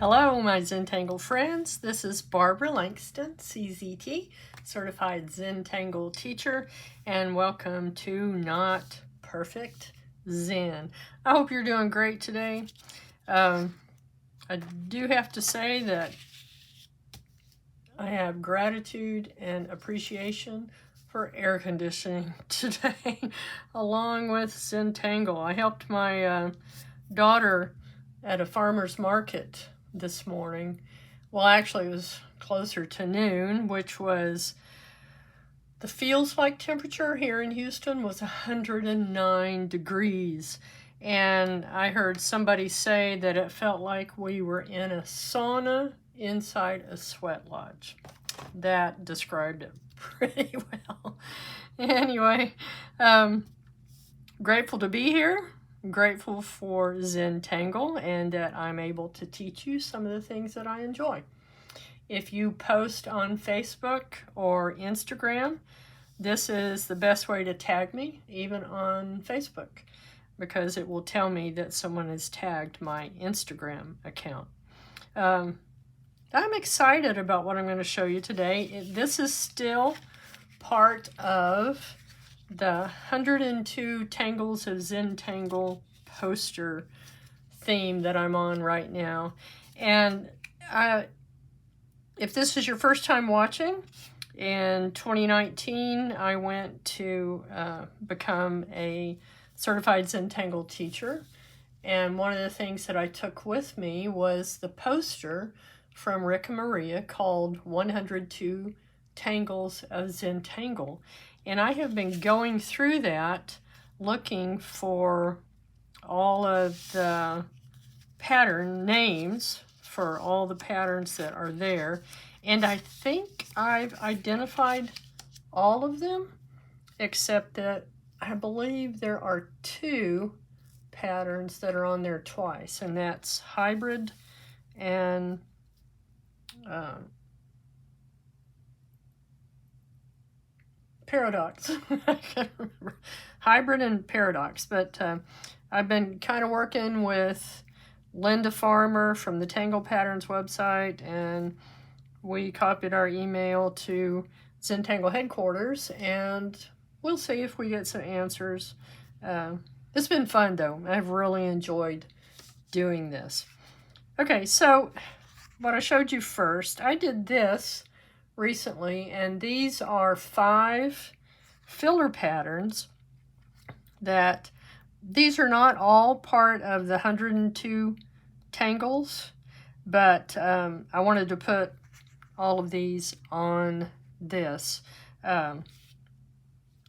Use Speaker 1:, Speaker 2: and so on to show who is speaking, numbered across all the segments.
Speaker 1: Hello, my Zentangle friends. This is Barbara Langston, CZT, Certified Zentangle Teacher, and welcome to Not Perfect Zen. I hope you're doing great today. I do have to say that I have gratitude and appreciation for air conditioning today, along with Zentangle. I helped my daughter at a farmer's market this morning. Well, actually, it was closer to noon, which was the feels like temperature here in Houston was 109 degrees. And I heard somebody say that it felt like we were in a sauna inside a sweat lodge. That described it pretty well. Anyway, grateful to be here. Grateful for Zentangle and that I'm able to teach you some of the things that I enjoy. If you post on Facebook or Instagram, this is the best way to tag me, even on Facebook, because it will tell me that someone has tagged my Instagram account. I'm excited about what I'm going to show you today. This is still part of the 102 Tangles of Zentangle poster theme that I'm on right now. And if this is your first time watching, in 2019 I went to become a certified Zentangle teacher. And one of the things that I took with me was the poster from Rick and Maria called 102 Tangles of Zentangle. And I have been going through that, looking for all of the pattern names for all the patterns that are there. And I think I've identified all of them, except that I believe there are two patterns that are on there twice, and that's Hibrid and Paradox. I can't remember. Hibrid and Paradox. But I've been kind of working with Linda Farmer from the Tangle Patterns website, and we copied our email to Zentangle headquarters, and we'll see if we get some answers. It's been fun, though. I've really enjoyed doing this. Okay, so what I showed you first, I did this recently, and these are 5 filler patterns that these are not all part of the 102 tangles, but I wanted to put all of these on this.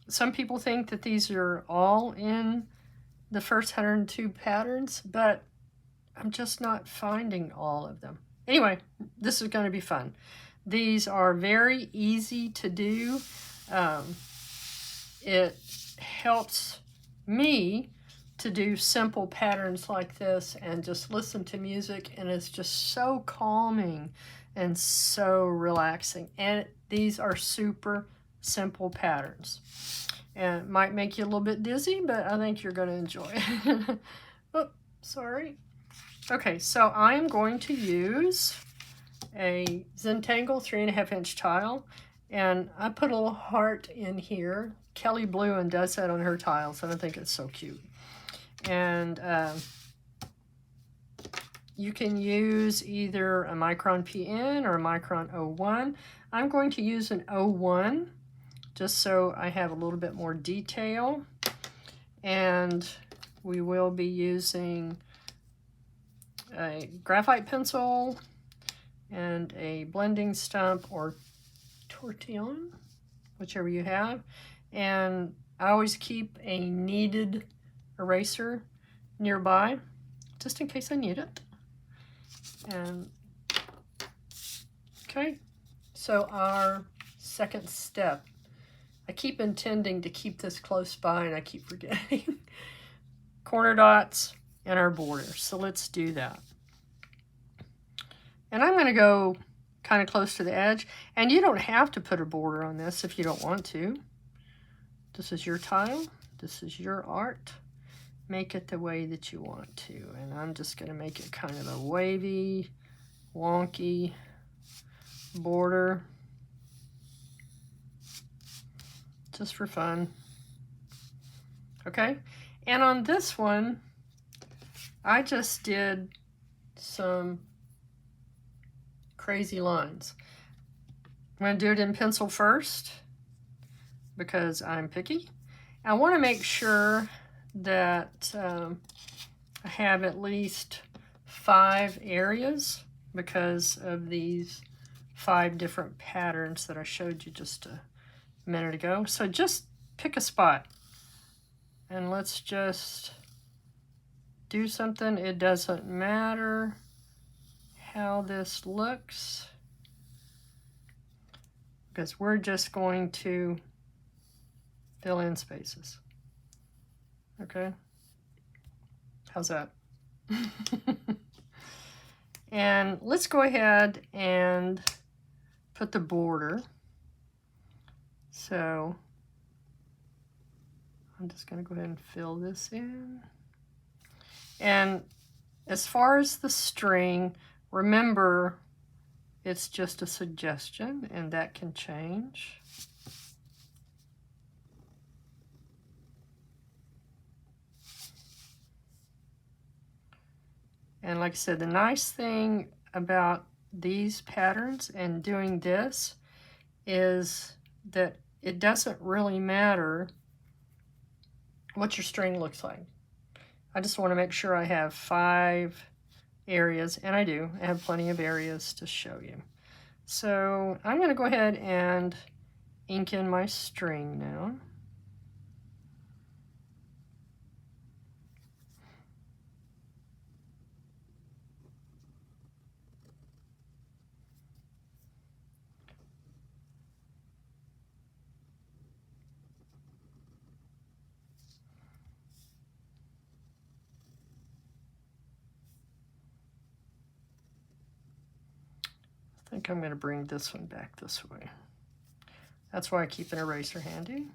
Speaker 1: Some people think that these are all in the first 102 patterns, but I'm just not finding all of them. Anyway, this is going to be fun. These are very easy to do. It helps me to do simple patterns like this and just listen to music, and it's just so calming and so relaxing. And these are super simple patterns. And it might make you a little bit dizzy, but I think you're going to enjoy it. Oh, sorry. Okay, so I'm going to use a Zentangle 3.5-inch tile, and I put a little heart in here. Kelly Bluen does that on her tiles, and I think it's so cute. And you can use either a Micron PN or a Micron 01. I'm going to use an 01 just so I have a little bit more detail. And we will be using a graphite pencil and a blending stump or tortillon, whichever you have. And I always keep a kneaded eraser nearby, just in case I need it. And okay, so our second step, I keep intending to keep this close by and I keep forgetting. Corner dots and our border, so let's do that. And I'm going to go kind of close to the edge, and you don't have to put a border on this if you don't want to. This is your tile, this is your art. Make it the way that you want to, and I'm just going to make it kind of a wavy wonky border just for fun. Okay, and on this one, I just did some crazy lines. I'm going to do it in pencil first because I'm picky. I want to make sure that I have at least 5 areas because of these 5 different patterns that I showed you just a minute ago. So just pick a spot and let's just do something. It doesn't matter how this looks because we're just going to fill in spaces. Okay, how's that? And let's go ahead and put the border. So I'm just going to go ahead and fill this in. And as far as the string, remember it's just a suggestion and that can change. And like I said, the nice thing about these patterns and doing this is that it doesn't really matter what your string looks like. I just want to make sure I have 5 areas, and I do. I have plenty of areas to show you. So I'm going to go ahead and ink in my string now. I think I'm going to bring this one back this way. That's why I keep an eraser handy.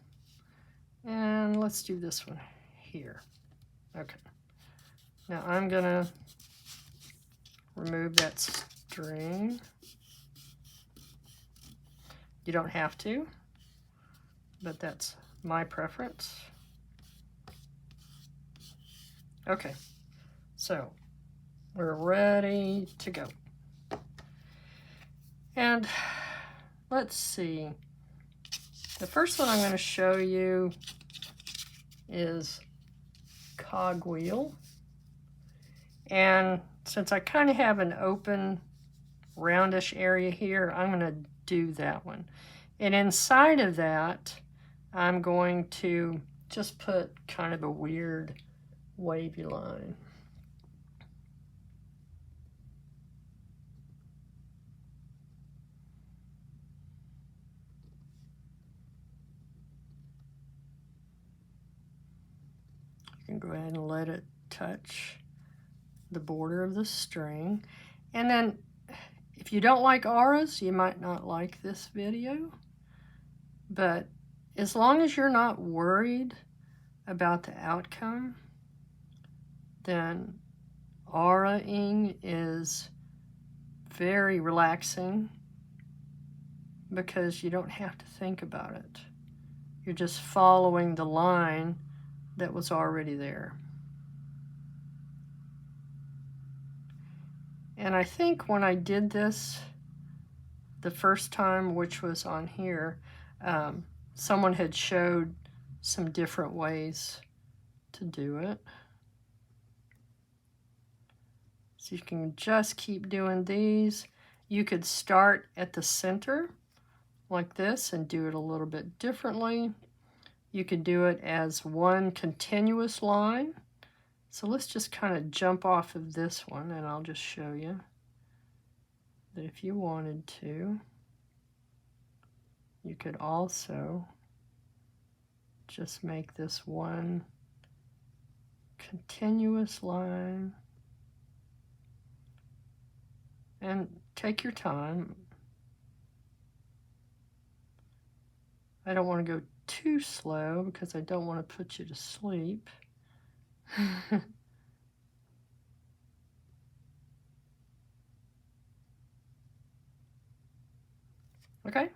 Speaker 1: And let's do this one here. Okay. Now I'm going to remove that string. You don't have to, but that's my preference. Okay, so we're ready to go. And let's see. The first one I'm going to show you is Cogwheel. And since I kind of have an open roundish area here, I'm going to do that one. And inside of that, I'm going to just put kind of a weird wavy line. You can go ahead and let it touch the border of the string. And then if you don't like auras, you might not like this video. But as long as you're not worried about the outcome, then aura-ing is very relaxing because you don't have to think about it. You're just following the line that was already there. And I think when I did this the first time, which was on here, someone had showed some different ways to do it. So you can just keep doing these. You could start at the center like this and do it a little bit differently. You could do it as one continuous line. So let's just kind of jump off of this one and I'll just show you that if you wanted to, you could also just make this one continuous line and take your time. I don't want to go too slow because I don't want to put you to sleep. Okay,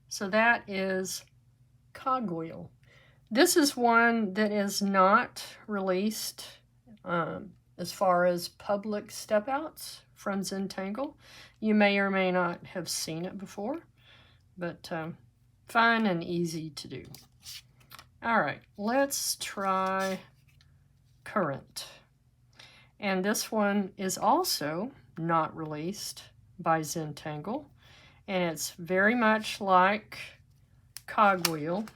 Speaker 1: so that is Cogwheel. This is one that is not released as far as public step outs from Zentangle. You may or may not have seen it before, but fun and easy to do. All right, let's try Courant. And this one is also not released by Zentangle, and it's very much like Cogwheel,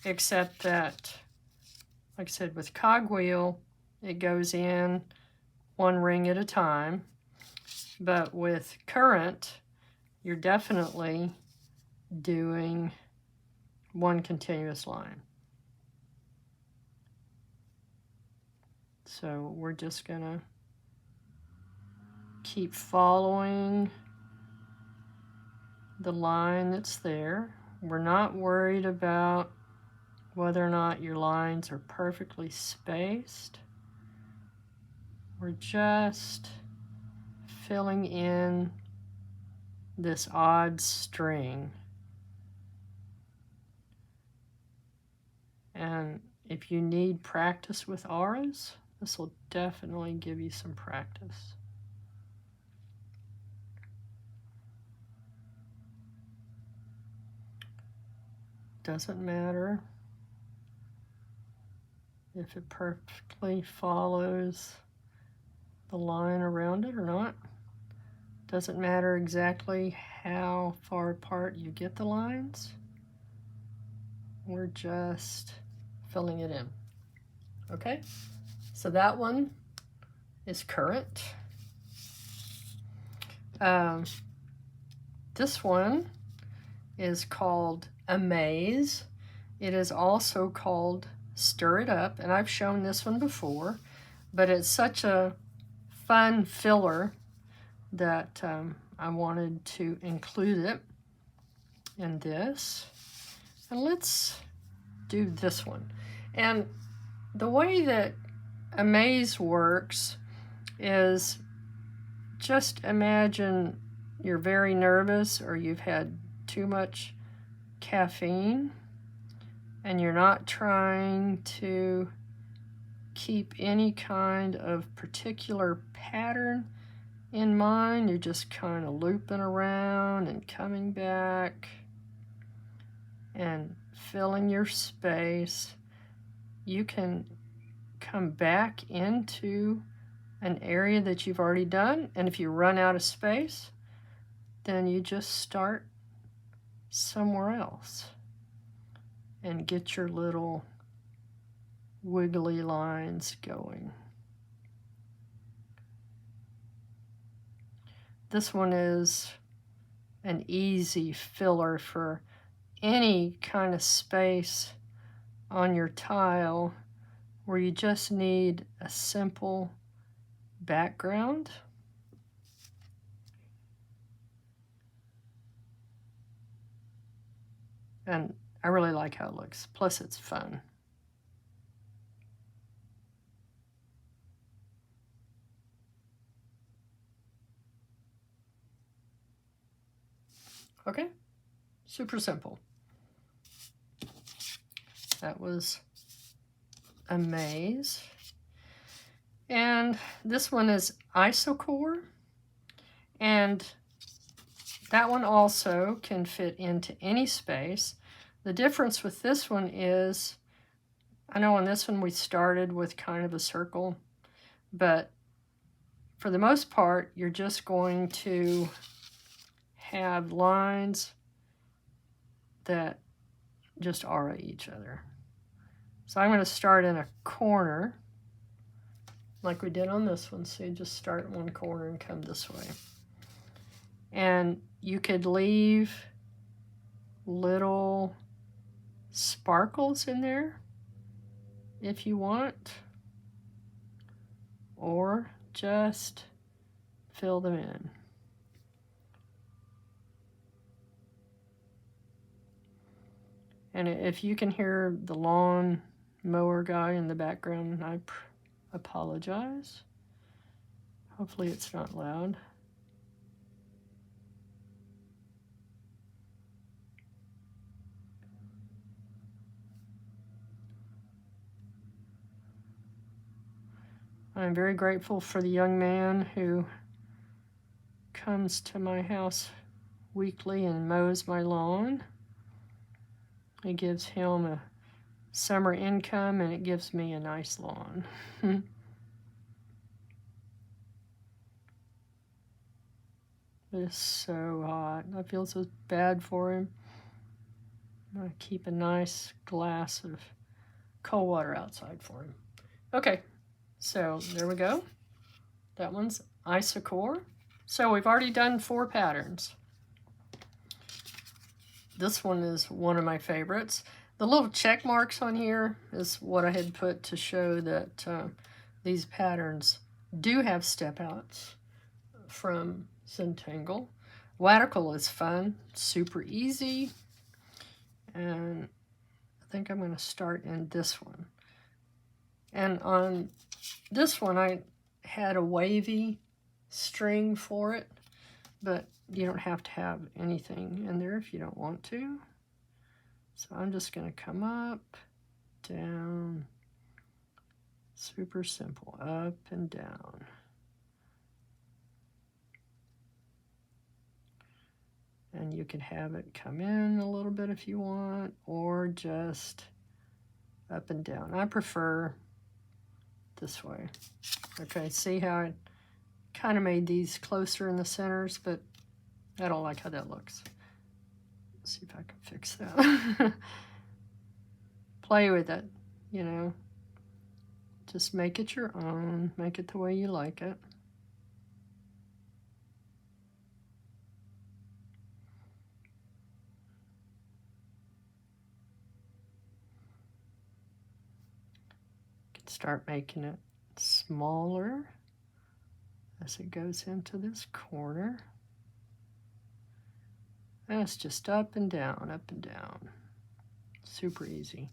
Speaker 1: except that, like I said, with Cogwheel, it goes in one ring at a time, but with Courant, you're definitely doing one continuous line. So we're just gonna keep following the line that's there. We're not worried about whether or not your lines are perfectly spaced. We're just filling in this odd string. And if you need practice with auras, this will definitely give you some practice. Doesn't matter if it perfectly follows the line around it or not. Doesn't matter exactly how far apart you get the lines. We're just filling it in. Okay, so that one is Courant. This one is called Amaze. It is also called Stir It Up, and I've shown this one before, but it's such a fun filler that I wanted to include it in this. And let's do this one. And the way that Amaze works is, just imagine you're very nervous or you've had too much caffeine and you're not trying to keep any kind of particular pattern in mind. You're just kind of looping around and coming back and filling your space. You can come back into an area that you've already done, and if you run out of space, then you just start somewhere else and get your little wiggly lines going. This one is an easy filler for any kind of space on your tile where you just need a simple background. And I really like how it looks. Plus it's fun. Okay, super simple. That was Amaze. And this one is Isochor. And that one also can fit into any space. The difference with this one is, I know on this one we started with kind of a circle, but for the most part, you're just going to have lines that just aura each other. So I'm going to start in a corner like we did on this one. So you just start in one corner and come this way. And you could leave little sparkles in there if you want, or just fill them in. And if you can hear the lawn mower guy in the background, I apologize. Hopefully it's not loud. I'm very grateful for the young man who comes to my house weekly and mows my lawn. It gives him a summer income and it gives me a nice lawn. It's so hot. I feel so bad for him. I keep a nice glass of cold water outside for him. Okay, so there we go. That one's Isochor. So we've already done 4 patterns. This one is one of my favorites. The little check marks on here is what I had put to show that these patterns do have step outs from Zentangle. Wadical is fun, super easy, and I think I'm going to start in this one. And on this one I had a wavy string for it, but you don't have to have anything in there if you don't want to. So I'm just going to come up, down, super simple, up and down. And you can have it come in a little bit if you want, or just up and down. I prefer this way. Okay, see how I kind of made these closer in the centers, but I don't like how that looks. Let's see if I can fix that. Play with it, you know. Just make it your own. Make it the way you like it. Start making it smaller as it goes into this corner. And it's just up and down, up and down. Super easy.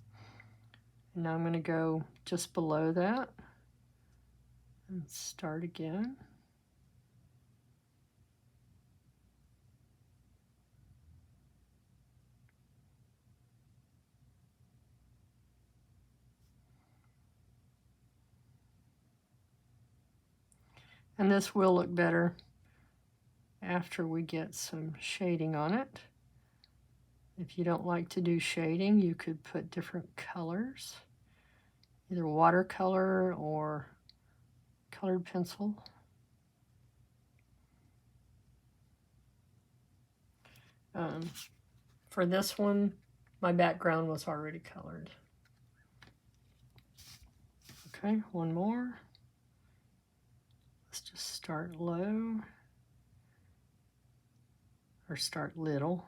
Speaker 1: And now I'm going to go just below that and start again. And this will look better after we get some shading on it. If you don't like to do shading, you could put different colors, either watercolor or colored pencil. For this one, my background was already colored. Okay, one more. Let's just start low, or start little,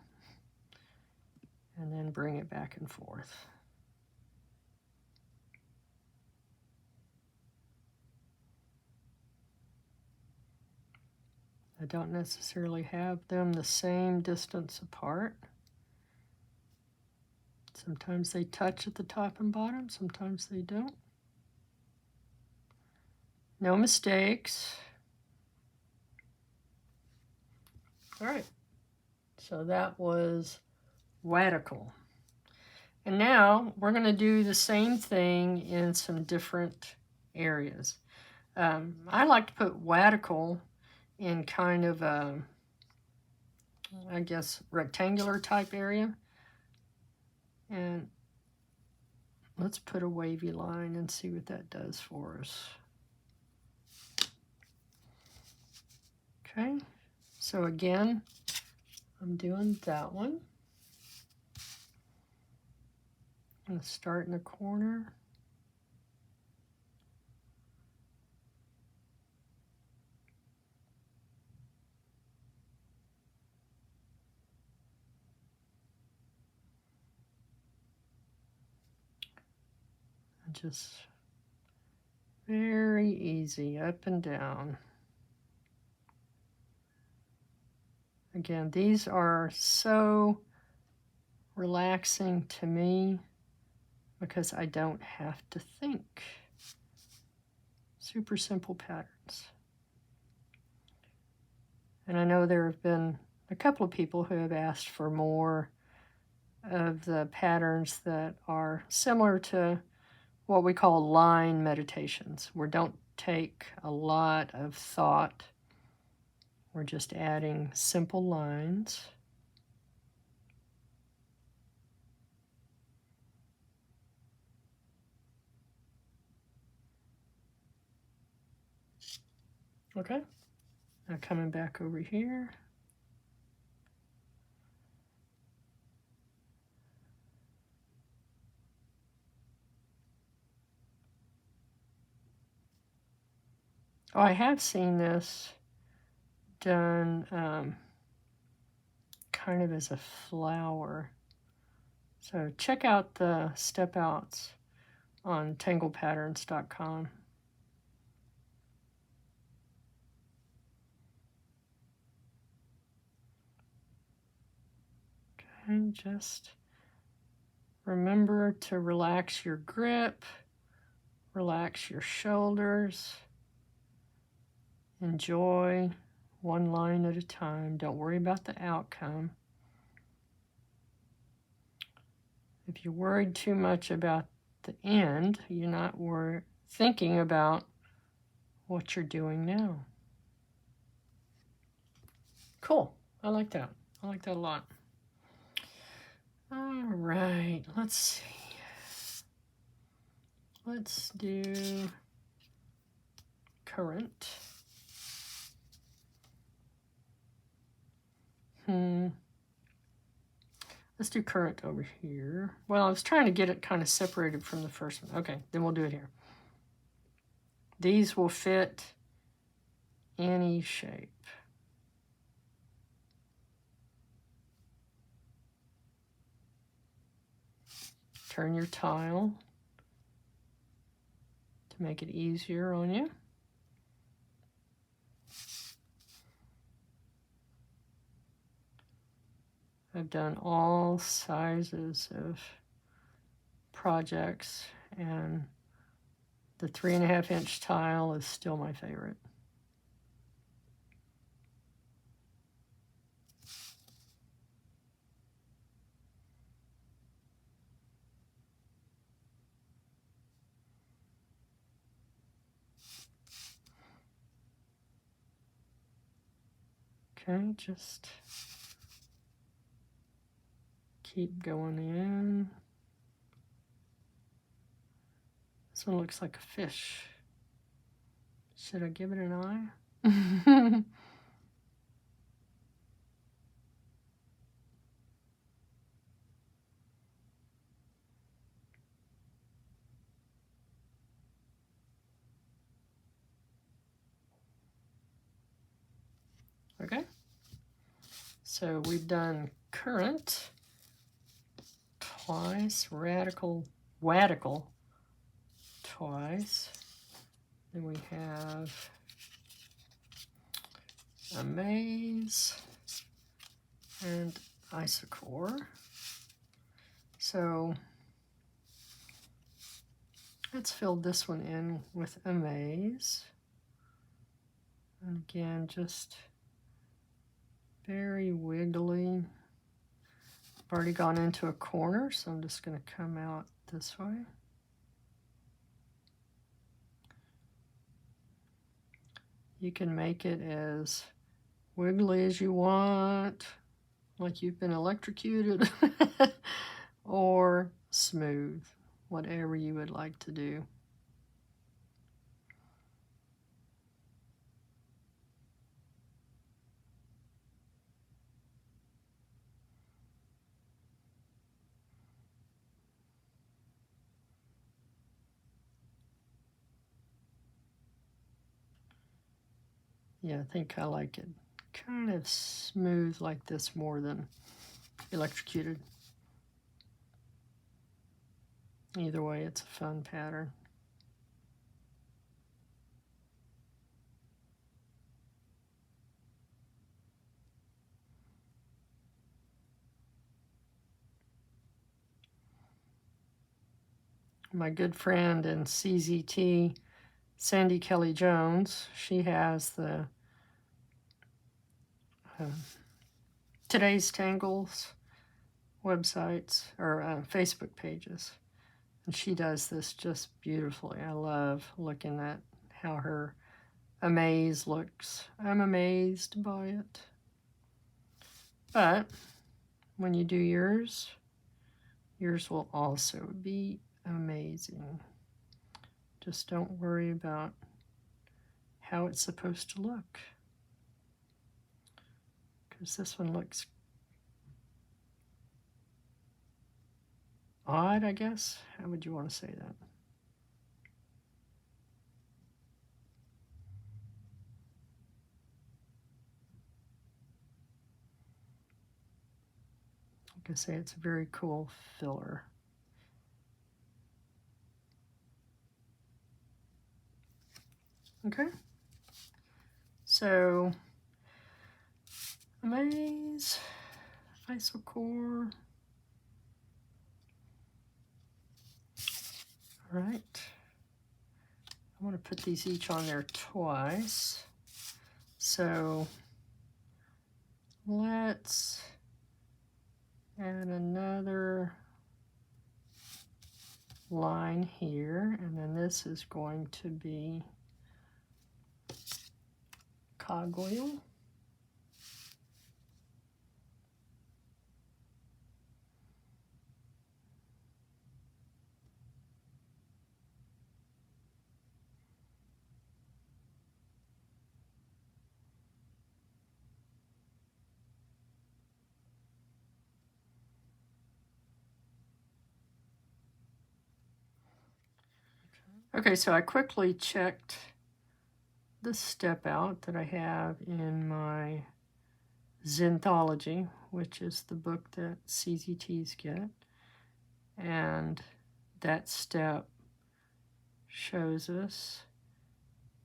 Speaker 1: and then bring it back and forth. I don't necessarily have them the same distance apart. Sometimes they touch at the top and bottom, sometimes they don't. No mistakes. All right, so that was Wadical. And now we're going to do the same thing in some different areas. I like to put Wadical in kind of a, I guess, rectangular type area. And let's put a wavy line and see what that does for us. Okay, so again, I'm doing that one. I'm going to start in the corner. And just very easy, up and down. Again, these are so relaxing to me because I don't have to think. Super simple patterns. And I know there have been a couple of people who have asked for more of the patterns that are similar to what we call line meditations, where don't take a lot of thought. We're just adding simple lines. Okay, now coming back over here. Oh, I have seen this done kind of as a flower. So check out the step outs on tanglepatterns.com. Okay, just remember to relax your grip, relax your shoulders, enjoy one line at a time. Don't worry about the outcome. If you're worried too much about the end, you're not thinking about what you're doing now. Cool. I like that. I like that a lot. All right. Let's see. Let's do Courant. Let's do Courant over here. Well, I was trying to get it kind of separated from the first one. Okay, then we'll do it here. These will fit any shape. Turn your tile to make it easier on you. I've done all sizes of projects, and the 3.5 inch tile is still my favorite. Okay, just keep going in. This one looks like a fish. Should I give it an eye? Okay, so we've done Courant twice, Wadical twice. Then we have Amaze and Isochor. So let's fill this one in with Amaze. And again, just very wiggly. I've already gone into a corner, so I'm just going to come out this way. You can make it as wiggly as you want, like you've been electrocuted, or smooth, whatever you would like to do. Yeah, I think I like it kind of smooth like this more than electrocuted. Either way, it's a fun pattern. My good friend in CZT, Sandy Kelly Jones, she has the Today's Tangles websites or Facebook pages. And she does this just beautifully. I love looking at how her Amaze looks. I'm amazed by it. But when you do yours, yours will also be amazing. Just don't worry about how it's supposed to look, because this one looks odd, I guess. How would you want to say that? Like I say, it's a very cool filler. Okay, so Amaze, Isochor. All right, I want to put these each on there twice. So let's add another line here, and then this is going to be Cogwheel. Okay, so I quickly checked the step out that I have in my Zenthology, which is the book that CZTs get. And that step shows us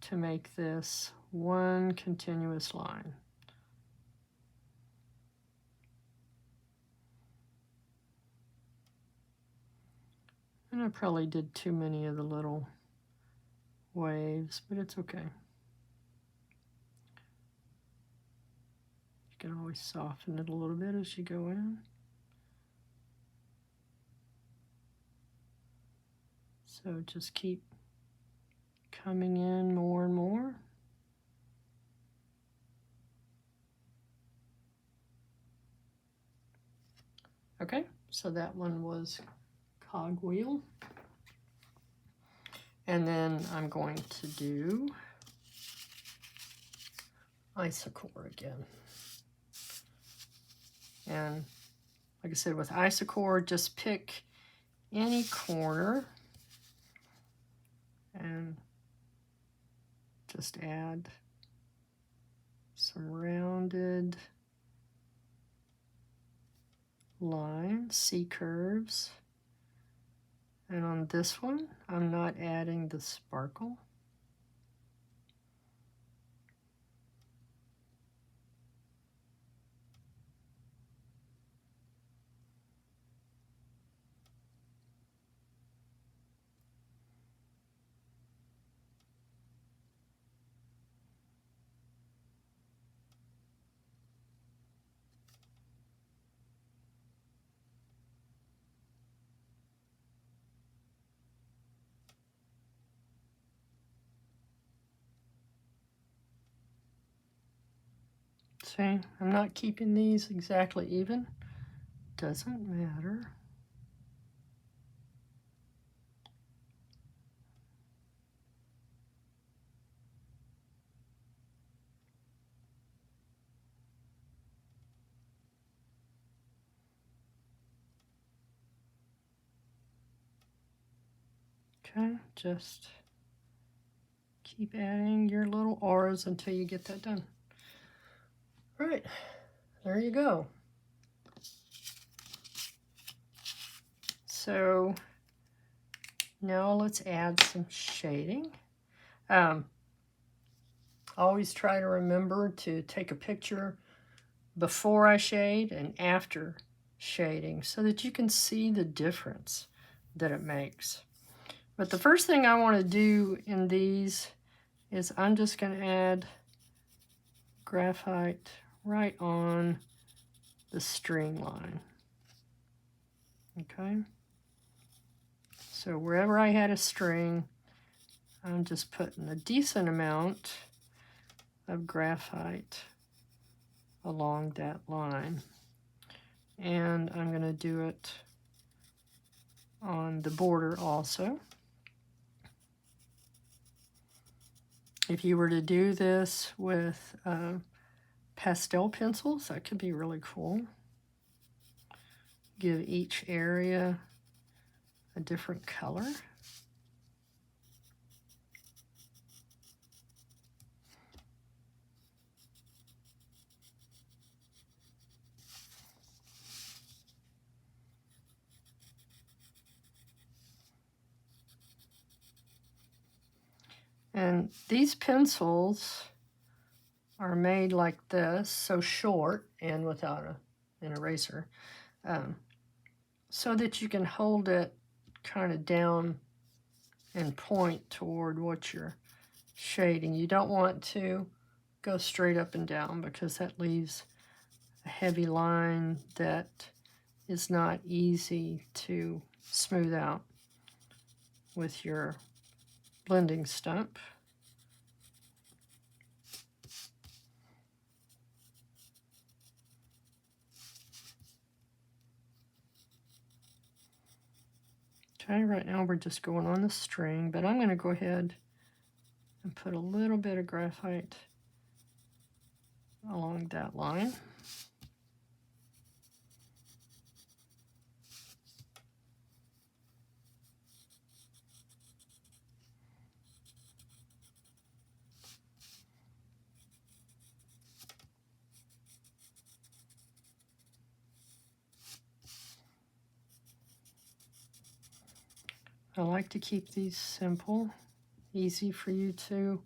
Speaker 1: to make this one continuous line. And I probably did too many of the little waves, but it's okay. You can always soften it a little bit as you go in. So just keep coming in more and more. Okay, so that one was Cogwheel. And then I'm going to do Isochor again. And like I said, with Isochor, just pick any corner and just add some rounded lines, C-curves. And on this one, I'm not adding the sparkle. See, I'm not keeping these exactly even. Doesn't matter. Okay, just keep adding your little auras until you get that done. All right, there you go. So now let's add some shading. Always try to remember to take a picture before I shade and after shading so that you can see the difference that it makes. But the first thing I want to do in these is I'm just going to add graphite right on the string line. Okay? So wherever I had a string, I'm just putting a decent amount of graphite along that line. And I'm going to do it on the border also. If you were to do this with pastel pencils, that could be really cool. Give each area a different color. And these pencils are made like this, so short and without an eraser, so that you can hold it kind of down and point toward what you're shading. You don't want to go straight up and down because that leaves a heavy line that is not easy to smooth out with your blending stump. Okay, right now we're just going on the string, but I'm going to go ahead and put a little bit of graphite along that line. I like to keep these simple, easy for you to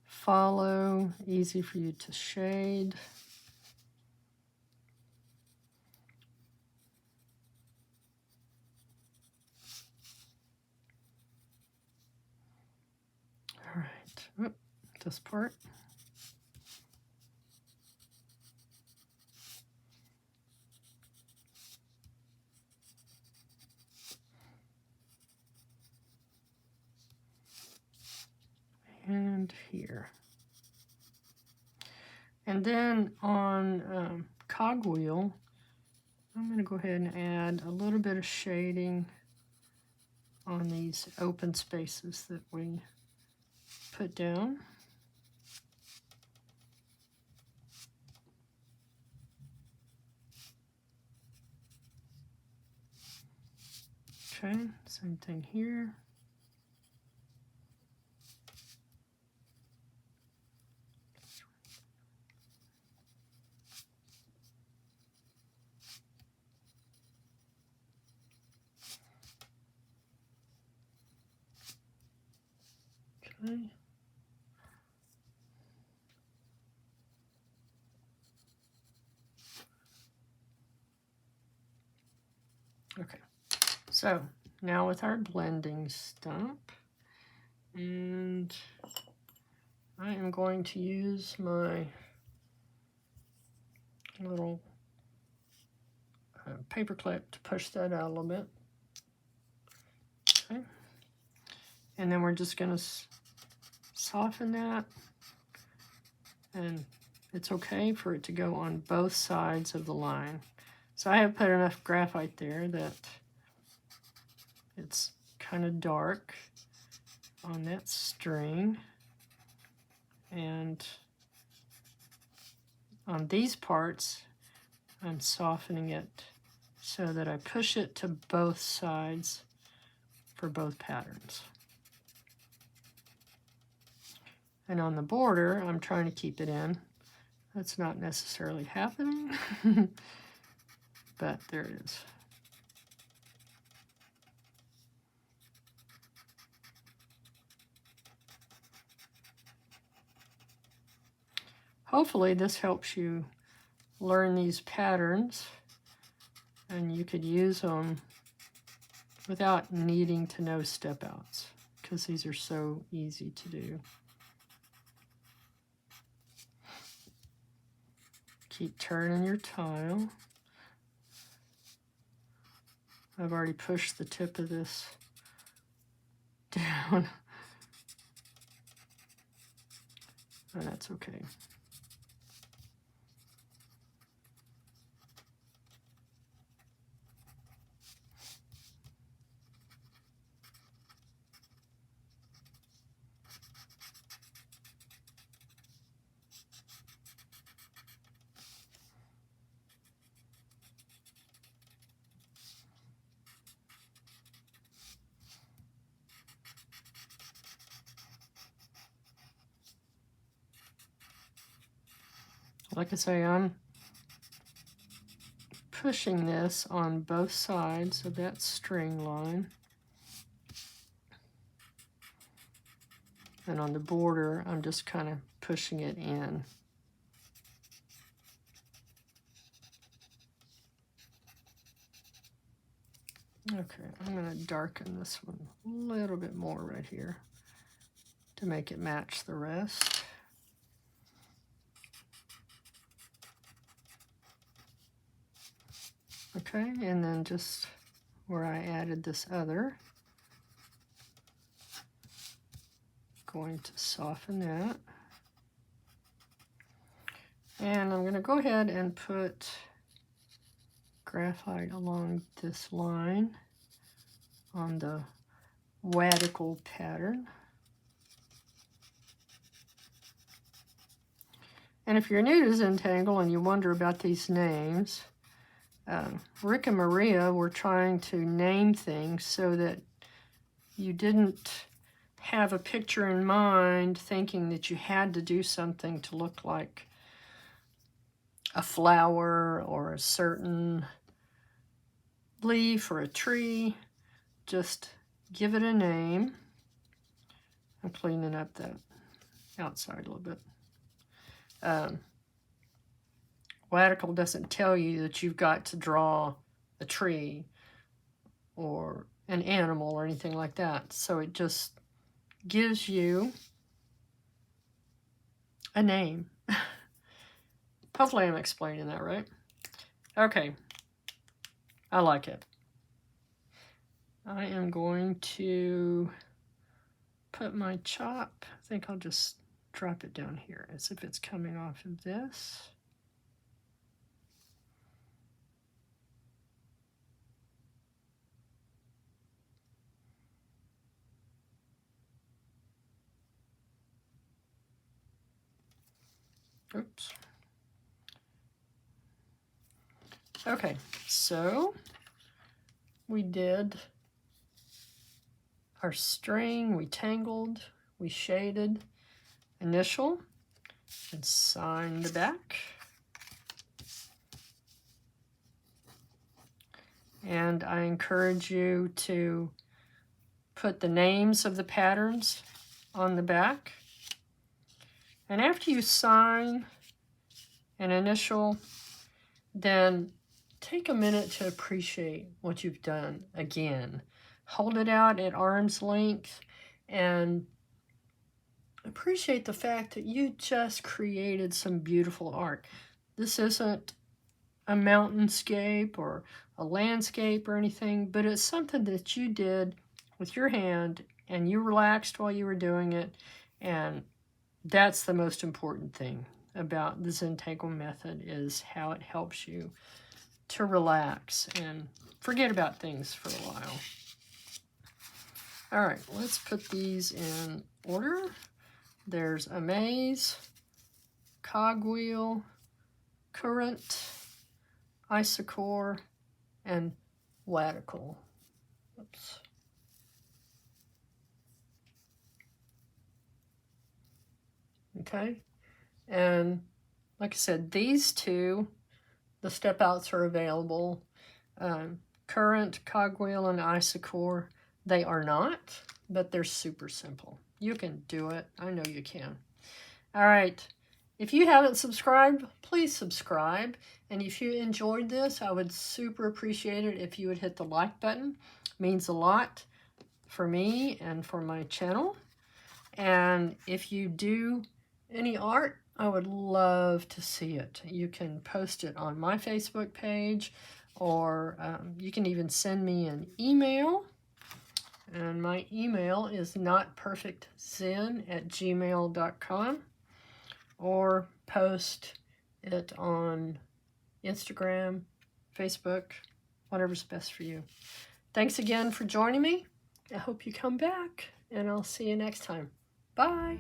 Speaker 1: follow, easy for you to shade. All right, this part. And here. And then on Cogwheel, I'm going to go ahead and add a little bit of shading on these open spaces that we put down. Okay, same thing here. Okay. Okay, so now with our blending stump, and I am going to use my little paper clip to push that out a little bit. Okay, and then we're just going to soften that, and it's okay for it to go on both sides of the line. So I have put enough graphite there that it's kind of dark on that string, and on these parts I'm softening it so that I push it to both sides for both patterns. And on the border I'm trying to keep it in. That's not necessarily happening, but there it is. Hopefully this helps you learn these patterns, and you could use them without needing to know step outs, because these are so easy to do. Keep turning your tile. I've already pushed the tip of this down and that's okay. Like I say, I'm pushing this on both sides of that string line. And on the border, I'm just kind of pushing it in. Okay, I'm going to darken this one a little bit more right here to make it match the rest. Okay, and then just where I added this other, going to soften that. And I'm going to go ahead and put graphite along this line on the Wadical pattern. And if you're new to Zentangle and you wonder about these names, Rick and Maria were trying to name things so that you didn't have a picture in mind thinking that you had to do something to look like a flower or a certain leaf or a tree. Just give it a name. I'm cleaning up that outside a little bit. Wadical doesn't tell you that you've got to draw a tree or an animal or anything like that. So it just gives you a name. Hopefully I'm explaining that right. Okay, I like it. I am going to put my chop. I think I'll just drop it down here as if it's coming off of this. Oops. Okay, so we did our string, we tangled, we shaded, initial, and sign the back. And I encourage you to put the names of the patterns on the back. And after you sign an initial, then take a minute to appreciate what you've done again. Hold it out at arm's length and appreciate the fact that you just created some beautiful art. This isn't a mountainscape or a landscape or anything, but it's something that you did with your hand and you relaxed while you were doing it, and that's the most important thing about the Zentangle method, is how it helps you to relax and forget about things for a while. All right, let's put these in order. There's Amaze, Cogwheel, Courant, Isochor, and Wadical. Oops. Okay, and like I said, these two, the step outs are available. Courant, Cogwheel, and Isochor, they are not, but they're super simple. You can do it. I know you can. All right. If you haven't subscribed, please subscribe. And if you enjoyed this, I would super appreciate it if you would hit the like button. It means a lot for me and for my channel. And if you do any art, I would love to see it. You can post it on my Facebook page, or you can even send me an email. And my email is notperfectzen@gmail.com. or post it on Instagram, Facebook, whatever's best for you. Thanks again for joining me. I hope you come back, and I'll see you next time. Bye.